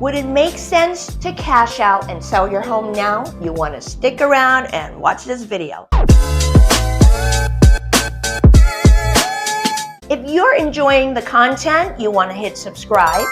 Would it make sense to cash out and sell your home now? You want to stick around and watch this video. If you're enjoying the content, you want to hit subscribe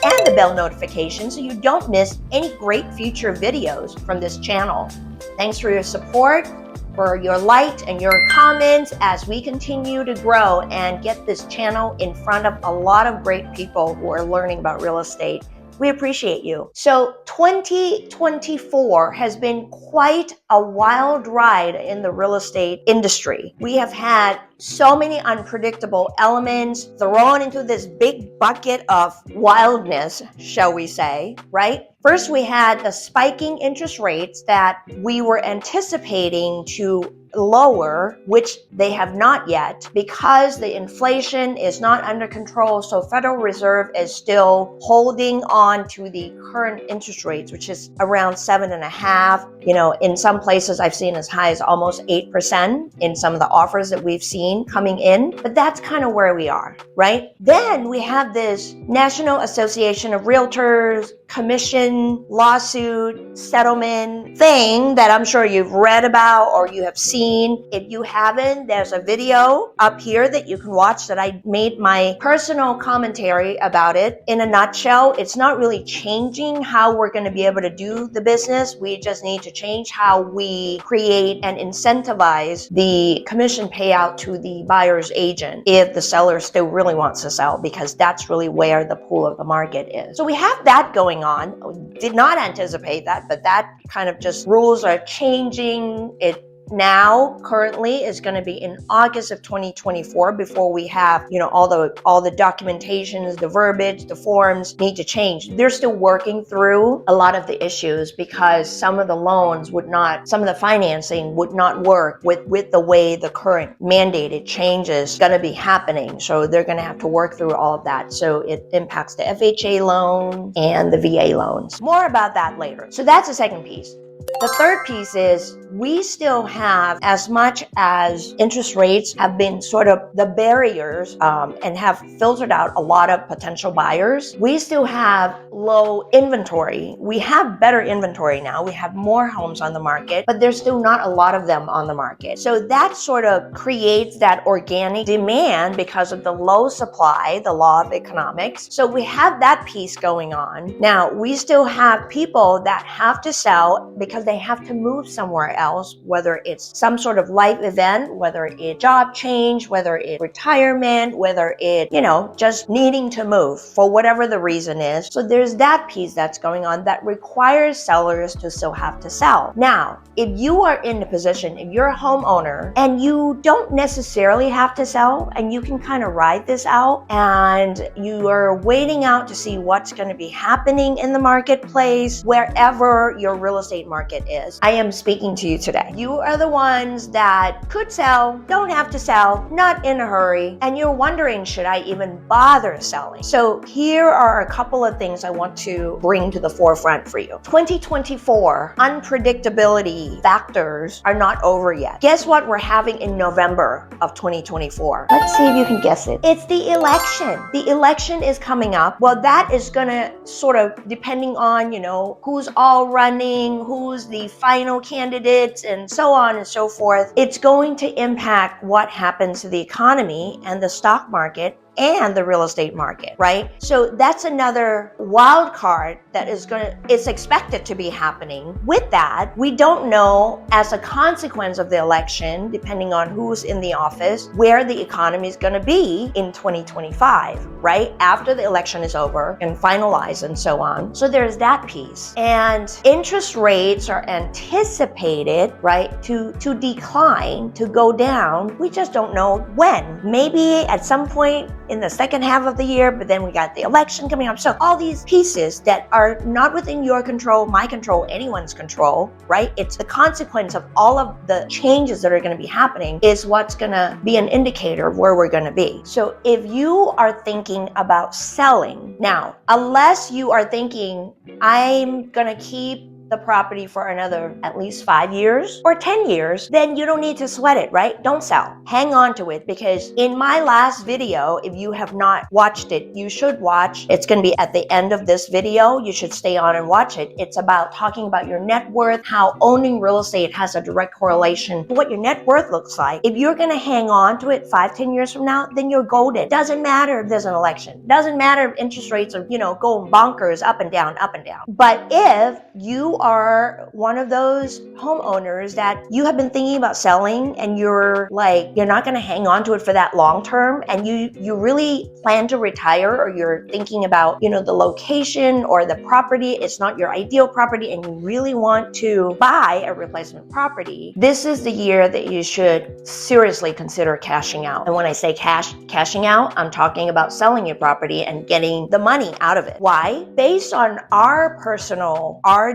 and the bell notification so you don't miss any great future videos from this channel. Thanks for your support, for your like and your comments as we continue to grow and get this channel in front of a lot of great people who are learning about real estate. We appreciate you. So 2024 has been quite a wild ride in the real estate industry. We have had so many unpredictable elements thrown into this big bucket of wildness, shall we say, right? First, we had the spiking interest rates that we were anticipating to lower, which they have not yet, because the inflation is not under control. So Federal Reserve is still holding on to the current interest rates, which is around 7.5%. You know, in some places I've seen as high as almost 8% in some of the offers that we've seen coming in, but that's kind of where we are, right? Then we have this National Association of Realtors commission lawsuit settlement thing that I'm sure you've read about or you have seen. If you haven't, there's a video up here that you can watch that I made my personal commentary about it. In a nutshell, it's not really changing how we're going to be able to do the business. We just need to change how we create and incentivize the commission payout to the buyer's agent if the seller still really wants to sell, because that's really where the pool of the market is. So we have that going on. We did not anticipate that, but that kind of just rules are changing. It now currently is going to be in August of 2024 before we have, you know, all the documentations, the verbiage, the forms need to change. They're still working through a lot of the issues because some of the loans would not, some of the financing would not work with the way the current mandated changes going to be happening. So they're going to have to work through all of that. So it impacts the FHA loan and the VA loans. More about that later. So that's the second piece. The third piece is we still have, as much as interest rates have been sort of the barriers and have filtered out a lot of potential buyers, we still have low inventory. We have better inventory now. We have more homes on the market, but there's still not a lot of them on the market. So that sort of creates that organic demand because of the low supply, the law of economics. So we have that piece going on. Now, we still have people that have to sell because they have to move somewhere else, whether it's some sort of life event, whether it's job change, whether it's retirement, whether it's, you know, just needing to move for whatever the reason is. So there's that piece that's going on that requires sellers to still have to sell. Now, if you are in the position, if you're a homeowner and you don't necessarily have to sell and you can kind of ride this out and you are waiting out to see what's going to be happening in the marketplace, wherever your real estate market is, I am speaking to you today. You are the ones that could sell, don't have to sell, not in a hurry, and you're wondering, should I even bother selling? So here are a couple of things I want to bring to the forefront for you. 2024, unpredictability factors are not over yet. Guess what we're having in November of 2024? Let's see if you can guess it. It's the election. The election is coming up. Well, that is gonna sort of, depending on, you know, who's all running, who's the final candidates, and so on and so forth, it's going to impact what happens to the economy and the stock market and the real estate market, right? So that's another wild card that it's expected to be happening. With that, we don't know, as a consequence of the election, depending on who's in the office, where the economy is going to be in 2025, right? After the election is over and finalized and so on. So there's that piece. And interest rates are anticipated, right, to decline, to go down. We just don't know when. Maybe at some point in the second half of the year, but then we got the election coming up. So all these pieces that are not within your control, my control, anyone's control, right? It's the consequence of all of the changes that are going to be happening is what's going to be an indicator of where we're going to be. So if you are thinking about selling now, unless you are thinking, I'm going to keep the property for another at least 5 years or 10 years, then you don't need to sweat it, right? Don't sell. Hang on to it, because in my last video, if you have not watched it, you should watch. It's going to be at the end of this video. You should stay on and watch it. It's about talking about your net worth, how owning real estate has a direct correlation to what your net worth looks like. If you're going to hang on to it 5-10 years from now, then you're golden. Doesn't matter if there's an election. Doesn't matter if interest rates are, going bonkers up and down, up and down. But if you are one of those homeowners that you have been thinking about selling and you're not going to hang on to it for that long term, and you really plan to retire, or you're thinking about, the location or the property, it's not your ideal property, and you really want to buy a replacement property, this is the year that you should seriously consider cashing out. And when I say cashing out, I'm talking about selling your property and getting the money out of it. Why? Based on our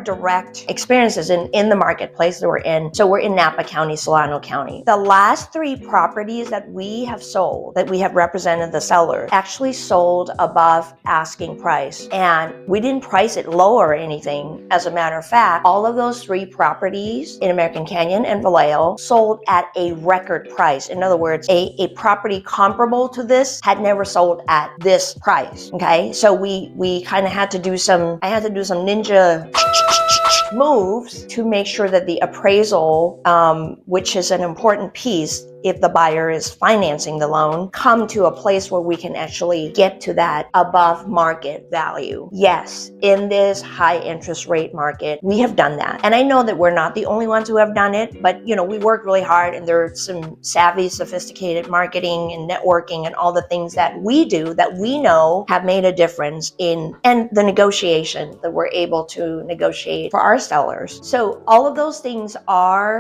direct experiences in the marketplace that we're in. So we're in Napa County, Solano County. The last 3 properties that we have sold, that we have represented the seller, actually sold above asking price. And we didn't price it low or anything. As a matter of fact, all of those 3 properties in American Canyon and Vallejo sold at a record price. In other words, a property comparable to this had never sold at this price. Okay, so we kind of had to do some ninja moves to make sure that the appraisal, which is an important piece if the buyer is financing the loan, come to a place where we can actually get to that above market value. Yes, in this high interest rate market, we have done that. And I know that we're not the only ones who have done it, but we work really hard, and there's some savvy, sophisticated marketing and networking and all the things that we do that we know have made a difference and the negotiation that we're able to negotiate for our sellers. So all of those things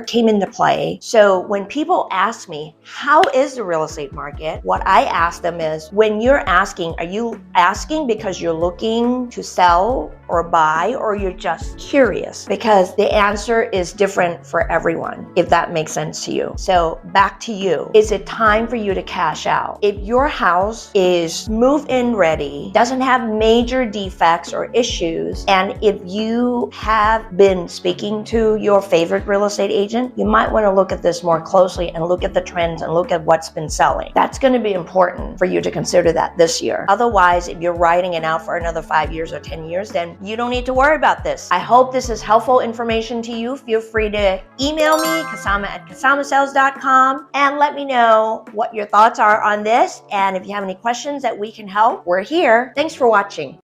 came into play. So when people ask me, how is the real estate market? What I ask them is, when you're asking, are you asking because you're looking to sell or buy, or you're just curious? Because the answer is different for everyone, if that makes sense to you. So back to you. Is it time for you to cash out? If your house is move-in ready, doesn't have major defects or issues, and if you have been speaking to your favorite real estate agent, you might want to look at this more closely and look at the trends and look at what's been selling. That's going to be important for you to consider that this year. Otherwise, if you're riding it out for another 5 years or 10 years, then you don't need to worry about this. I hope this is helpful information to you. Feel free to email me, kasama@kasamasales.com, and let me know what your thoughts are on this. And if you have any questions that we can help, we're here. Thanks for watching.